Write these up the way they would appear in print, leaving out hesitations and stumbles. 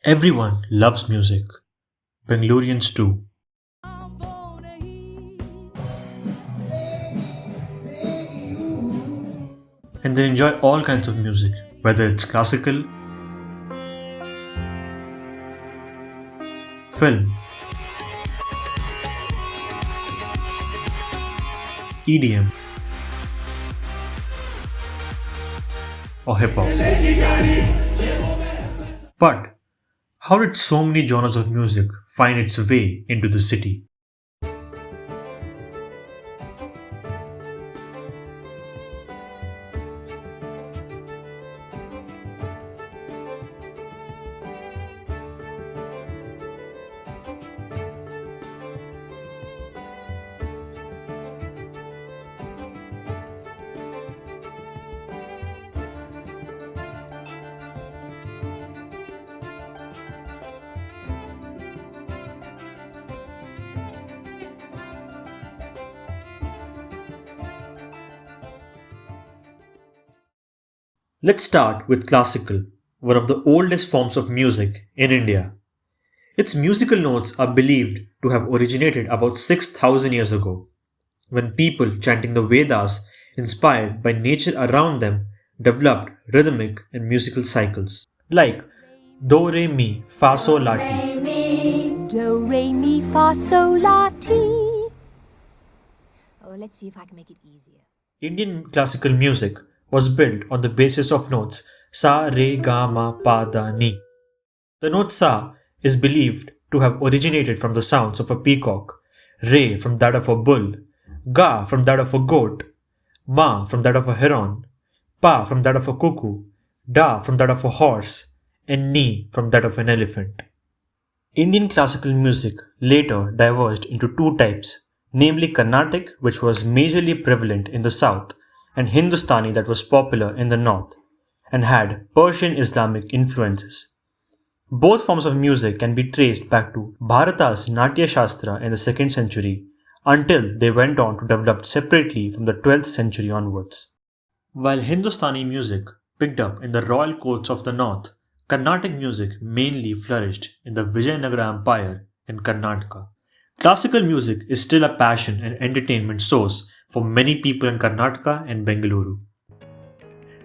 Everyone loves music. Bengalurians too. And they enjoy all kinds of music, whether it's classical, film, EDM, or hip hop. But how did so many genres of music find its way into the city? Let's start with classical, one of the oldest forms of music in India. Its musical notes are believed to have originated about 6,000 years ago, when people chanting the Vedas, inspired by nature around them, developed rhythmic and musical cycles, like Do Re Mi Fa Sol La Ti. Do, re, mi, fa, sol, la, ti. Oh, let's see if I can make it easier. Indian classical music was built on the basis of notes Sa, Re, Ga, Ma, Pa, Da, Ni. The note Sa is believed to have originated from the sounds of a peacock, Re from that of a bull, Ga from that of a goat, Ma from that of a heron, Pa from that of a cuckoo, Da from that of a horse, and Ni from that of an elephant. Indian classical music later diverged into two types, namely Carnatic, which was majorly prevalent in the south, and Hindustani, that was popular in the north, and had Persian Islamic influences. Both forms of music can be traced back to Bharata's Natya Shastra in the 2nd century until they went on to develop separately from the 12th century onwards. While Hindustani music picked up in the royal courts of the north, Carnatic music mainly flourished in the Vijayanagara Empire in Karnataka. Classical music is still a passion and entertainment source for many people in Karnataka and Bengaluru.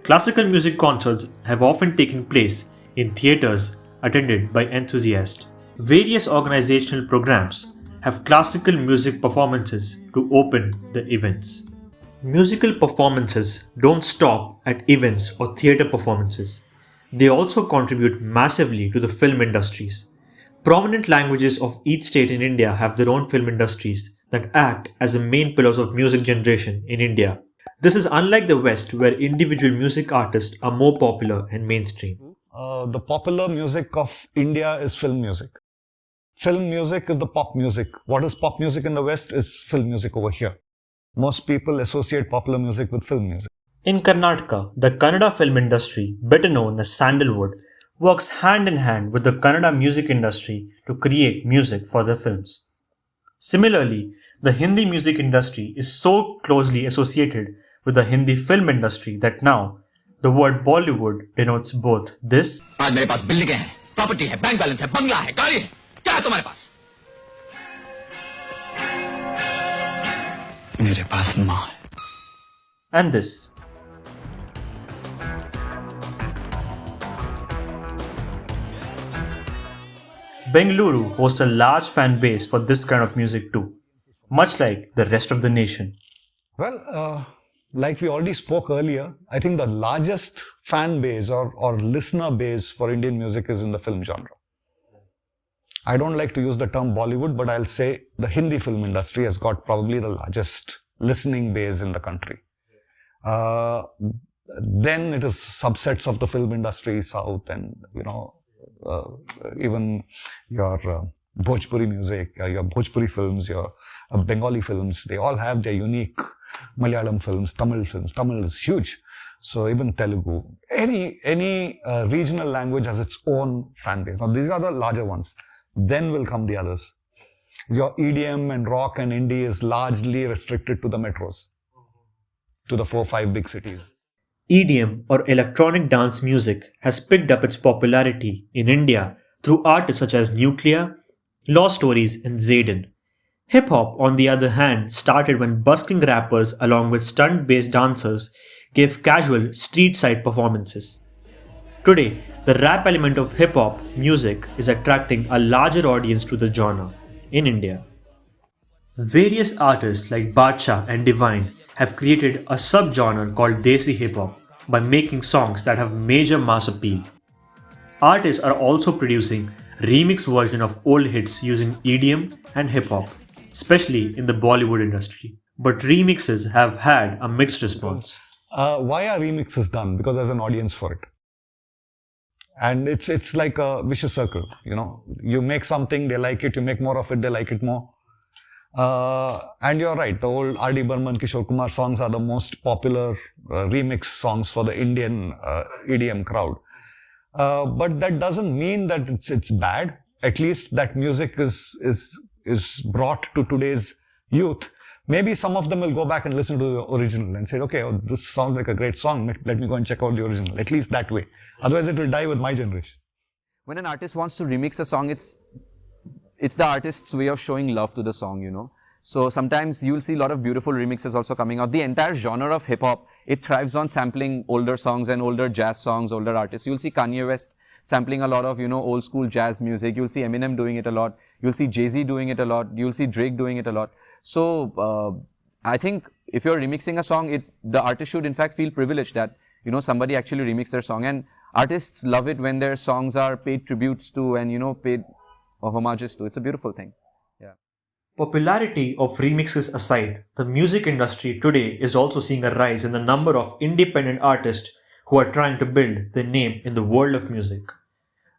Classical music concerts have often taken place in theatres attended by enthusiasts. Various organizational programs have classical music performances to open the events. Musical performances don't stop at events or theatre performances. They also contribute massively to the film industries. Prominent languages of each state in India have their own film industries that act as the main pillars of music generation in India. This is unlike the West, where individual music artists are more popular and mainstream. The popular music of India is film music. Film music is the pop music. What is pop music in the West is film music over here. Most people associate popular music with film music. In Karnataka, the Kannada film industry, better known as Sandalwood, works hand in hand with the Kannada music industry to create music for their films. Similarly, the Hindi music industry is so closely associated with the Hindi film industry that now the word Bollywood denotes both this आज मेरे पास बिल्डिंगें हैं, property है, bank balance है, बंगला है, गाड़ी है, क्या है तुम्हारे पास? मेरे पास माँ है. and this. Bengaluru hosts a large fan base for this kind of music too, much like the rest of the nation. Well, like we already spoke earlier, I think the largest fan base or listener base for Indian music is in the film genre. I don't like to use the term Bollywood, but I'll say the Hindi film industry has got probably the largest listening base in the country. Then it is subsets of the film industry, South, and even your Bhojpuri music, your Bhojpuri films, your Bengali films, they all have their unique Malayalam films. Tamil is huge. So even Telugu, any regional language has its own fan base. Now these are the larger ones. Then will come the others. Your EDM and rock and indie is largely restricted to the metros, to the 4-5 big cities. EDM or electronic dance music has picked up its popularity in India through artists such as Nuclear, Law Stories, and Zayden. Hip hop, on the other hand, started when busking rappers along with stunt based dancers gave casual street side performances. Today, the rap element of hip hop music is attracting a larger audience to the genre in India. Various artists like Badshah and Divine have created a subgenre called Desi hip hop by making songs that have major mass appeal. Artists are also producing remix version of old hits using EDM and hip hop, especially in the Bollywood industry. But remixes have had a mixed response. Why are remixes done? Because there's an audience for it. And it's like a vicious circle, you know. You make something, they like it. You make more of it, they like it more. And you're right, the old R.D. Burman, Kishore Kumar songs are the most popular remix songs for the Indian EDM crowd. But that doesn't mean that it's bad. At least that music is brought to today's youth. Maybe some of them will go back and listen to the original and say, okay, oh, this sounds like a great song. Let me go and check out the original. At least that way. Otherwise, it will die with my generation. When an artist wants to remix a song, it's the artist's way of showing love to the song, you know. So sometimes you'll see a lot of beautiful remixes also coming out. The entire genre of hip hop, it thrives on sampling older songs and older jazz songs, older artists. You'll see Kanye West sampling a lot of, you know, old school jazz music. You'll see Eminem doing it a lot. You'll see Jay-Z doing it a lot. You'll see Drake doing it a lot. So I think if you're remixing a song, the artist should in fact feel privileged that, you know, somebody actually remixed their song. And artists love it when their songs are paid tributes to and, you know, paid homages to. It's a beautiful thing. Yeah. Popularity of remixes aside, the music industry today is also seeing a rise in the number of independent artists who are trying to build their name in the world of music.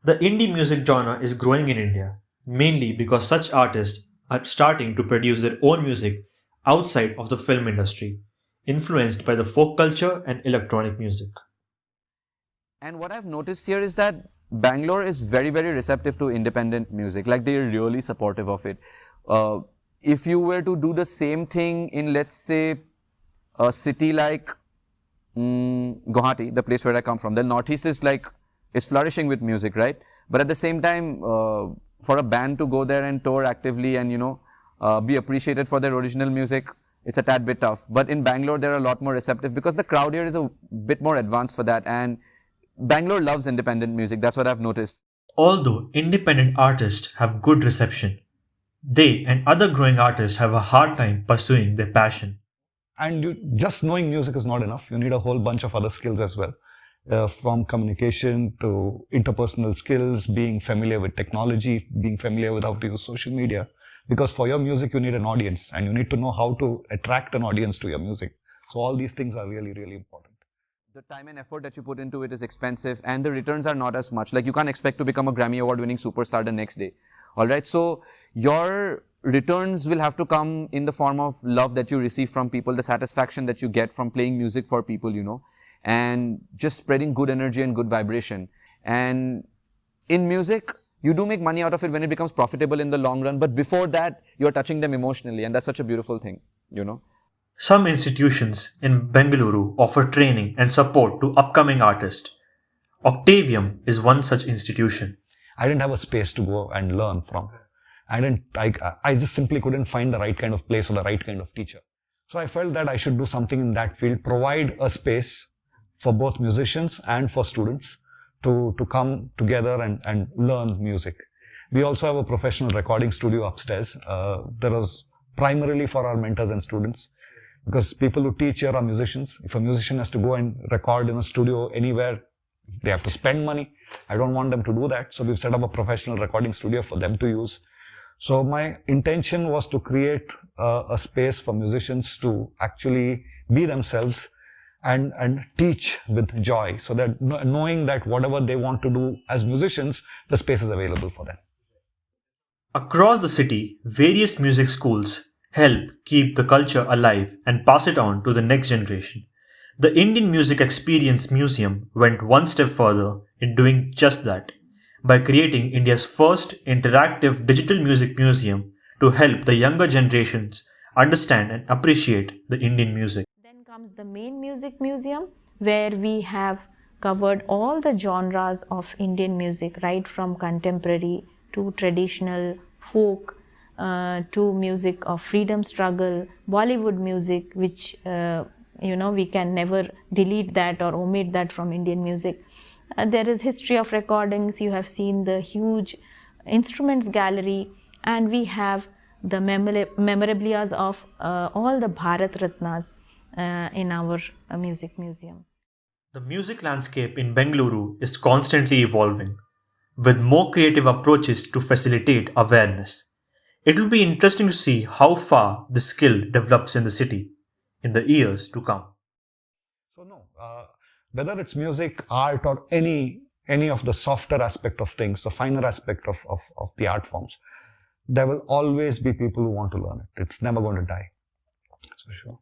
The indie music genre is growing in India, mainly because such artists are starting to produce their own music outside of the film industry, influenced by the folk culture and electronic music. And what I've noticed here is that Bangalore is very, very receptive to independent music. Like, they're really supportive of it. If you were to do the same thing in, let's say, a city like Guwahati, the place where I come from, the Northeast is like, it's flourishing with music, right? But at the same time, for a band to go there and tour actively and, you know, be appreciated for their original music, it's a tad bit tough. But in Bangalore, they're a lot more receptive because the crowd here is a bit more advanced for that. And Bangalore loves independent music. That's what I've noticed. Although independent artists have good reception, they and other growing artists have a hard time pursuing their passion. And just knowing music is not enough. You need a whole bunch of other skills as well. From communication to interpersonal skills, being familiar with technology, being familiar with how to use social media. Because for your music, you need an audience and you need to know how to attract an audience to your music. So all these things are really, really important. The time and effort that you put into it is expensive and the returns are not as much. Like, you can't expect to become a Grammy Award winning superstar the next day. Alright, so your returns will have to come in the form of love that you receive from people, the satisfaction that you get from playing music for people, you know, and just spreading good energy and good vibration. And in music, you do make money out of it when it becomes profitable in the long run, but before that, you're touching them emotionally, and that's such a beautiful thing, you know. Some institutions in Bengaluru offer training and support to upcoming artists. Octavium is one such institution. I didn't have a space to go and learn from. I just simply couldn't find the right kind of place or the right kind of teacher. So I felt that I should do something in that field, provide a space for both musicians and for students to come together and learn music. We also have a professional recording studio upstairs. That was primarily for our mentors and students, because people who teach here are musicians. If a musician has to go and record in a studio anywhere, they have to spend money. I don't want them to do that. So we've set up a professional recording studio for them to use. So my intention was to create a space for musicians to actually be themselves and teach with joy, so that knowing that whatever they want to do as musicians, the space is available for them. Across the city, various music schools help keep the culture alive and pass it on to the next generation. The Indian Music Experience Museum went one step further in doing just that, by creating India's first interactive digital music museum to help the younger generations understand and appreciate the Indian music. Then comes the main music museum, where we have covered all the genres of Indian music, right from contemporary to traditional, folk, to music of freedom struggle, Bollywood music, which we can never delete that or omit that from Indian music. There is history of recordings. You have seen the huge instruments gallery, and we have the memorabilia of all the Bharat Ratnas in our music museum. The music landscape in Bengaluru is constantly evolving, with more creative approaches to facilitate awareness. It will be interesting to see how far this skill develops in the city in the years to come. So no, whether it's music, art, or any of the softer aspect of things, the finer aspect of the art forms, there will always be people who want to learn it. It's never going to die. That's for sure.